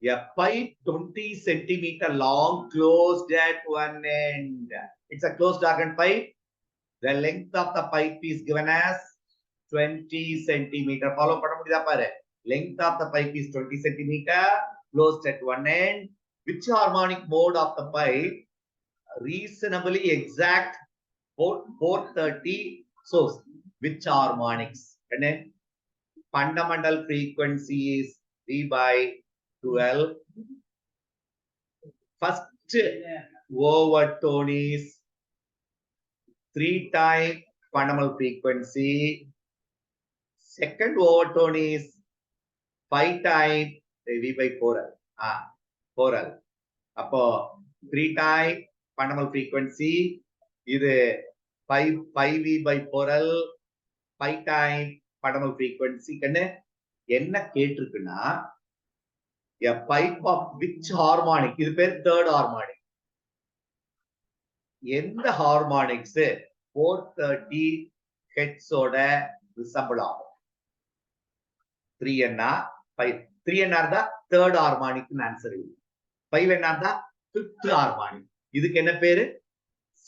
A pipe 20 centimeter long, closed at one end. It's a closed organ pipe. The length of the pipe is given as 20 centimeter. Follow பண்ண முடியுதா பாரு. Length of the pipe is 20 centimeter, closed at one end. Which harmonic mode of the pipe reasonably exact 430 source? Which harmonics? And then fundamental frequency is V by 12. First overtone is 3 times fundamental frequency. Second overtone is 5 times V by 4L. 4L. அப்போ 3 times fundamental frequency. இது 5V by 4L. 5 times fundamental frequency. என்ன கேட்டிருக்குன்னா a pipe of which harmonic? இது பேர் third harmonic. எந்த harmonics 430 hertz ஓட resemble ஆகும்? 3NR 5. 3NR தான் third harmonic answer. 5NR தான் fifth harmonic. இதுக்கு என்ன பேரு?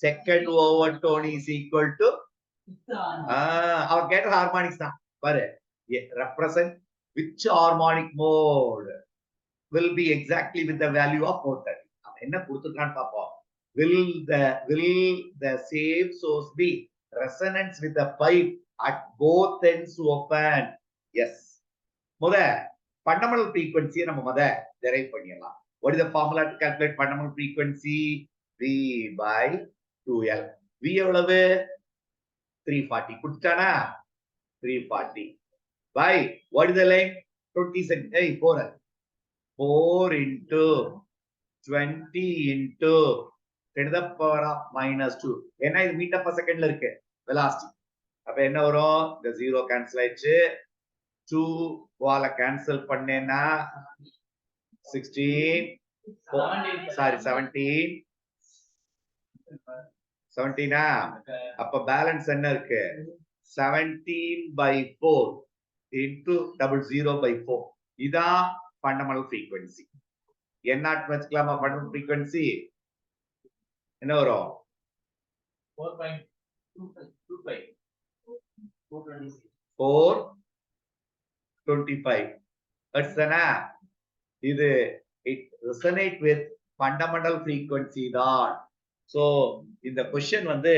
Second overtone is equal to அவர் கேட்ட ஹார்மோனிக்ஸ் தான் பாரு. Represent which harmonic mode will be exactly with the value of 430. என்ன கொடுத்திருக்கான்னு பாப்போம். Will the same source be resonance with the pipe at both ends open? Yes. முத fundamental frequency நம்ம முத derive பண்ணிடலாம். What is the formula to calculate fundamental frequency? V by 2L. V எவ்வளவு? 340. கொடுத்தானா? 340 by what is the length? 20 cm. 4L. 4 into 20 into 10 to the power of -2. என்ன இது metre per second இருக்கு velocity. அப்ப என்ன வரும்? இந்த 0 கேன்சல் ஆயிடுச்சு. 2 வால கேன்சல் பண்ணேனா 16 சாரி 17 அப்ப பேலன்ஸ் என்ன இருக்கு? 17/4 into 00/4. இதான் fundamental frequency. என்ன வச்சுக்கலாமா? fundamental frequency என்ன வரும்? 425 hertz தானா? இது it resonate with fundamental frequency தான். So இந்த question வந்து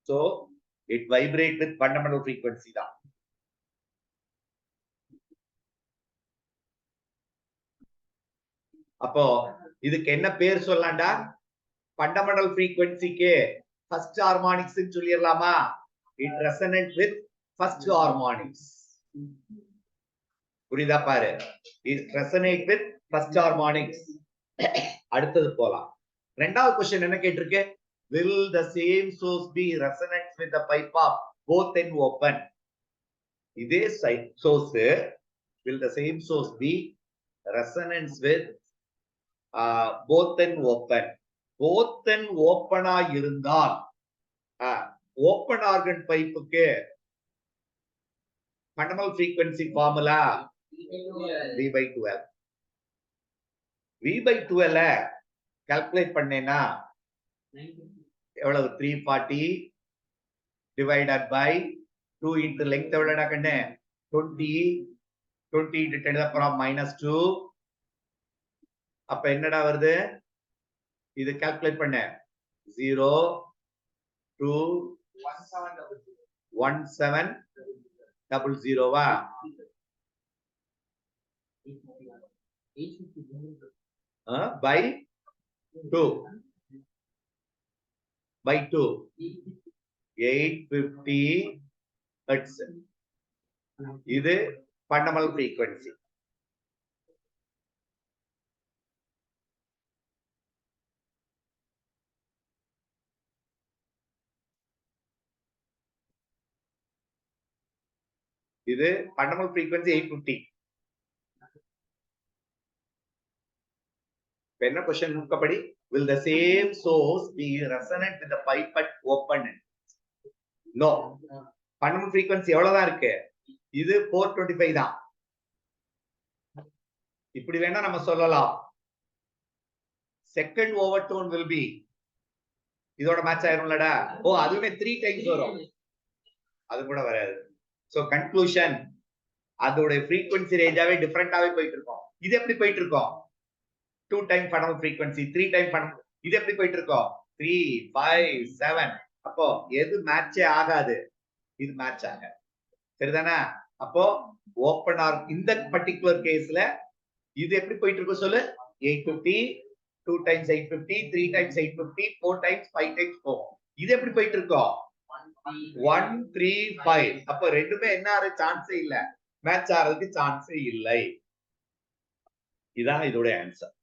so it vibrate with fundamental frequency தான். அப்போ இதுக்கு என்ன பேர் சொல்லலாம்டா? fundamental frequency-க்கு first harmonics ன்னு சொல்லிரலாமா? it resonate with first harmonics. புரியுதா பாரு? it resonate with first harmonics. அடுத்தது போலாம். ரெண்டாவது क्वेश्चन என்ன கேட்டிருக்கு? will the same source be resonant with the pipe of both end open? இதே source will the same source be resonance with both end open? both end open ஆ இருந்தால் open organ pipe-க்கு fundamental frequency formula V by 12. V by 12 calculate பண்ணேனா எவ்வளவு? 340 divided by 2 into length எவ்வளவுடா கண்ணே? 20 into 10 to the power of -2. அப்ப என்னடா வருது? இது calculate பண்ண 0 2 1700 வா? by 2 850 hertz. இது fundamental frequency. இது fundamental frequency 850. என்ன question முக்கப்படி will the same source be resonant with the pipette open? No. Fundamental frequency எவ்வளவுதான் இருக்கு? இது 425 தான். இப்படி வேணா நம்ம சொல்லலாம். Second overtone will be இதோட மேட்ச் ஆயிரும்லடா. ஓ அதுவே 3 டைம்ஸ் வரும். அது கூட வராது. சோ கன்க்ளூஷன் அதோட frequency ரேஞ்சாவே டிஃபரண்டாவே போயிட்டு இருக்கும். இது எப்படி போயிட்டு இருக்கும்? 2 time fundamental frequency, 3 time fundamental. இது எப்படி போயிட்டு இருக்கும்? 3, 5, 7. அப்போ எது மேட்சே ஆகாது? இது மேட்ச் ஆகாது. சரிதானே? அப்போ ஓபன் ஆர் இந்த பர்టిక్యులர் கேஸ்ல இது எப்படி போயிட்டு இருக்கும் சொல்லு? 850, 2 டைம்ஸ் 850, 3 டைம்ஸ் 850, 4 டைம்ஸ் 5 டைம்ஸ் போகும். இது எப்படி போயிட்டு இருக்கும்? 1, 3, 5. அப்ப ரெண்டுமே என்ன ஆற சான்ஸே இல்ல. மேட்ச் ஆறதுக்கு சான்ஸே இல்லை. இதான் இதோட ஆன்சர்.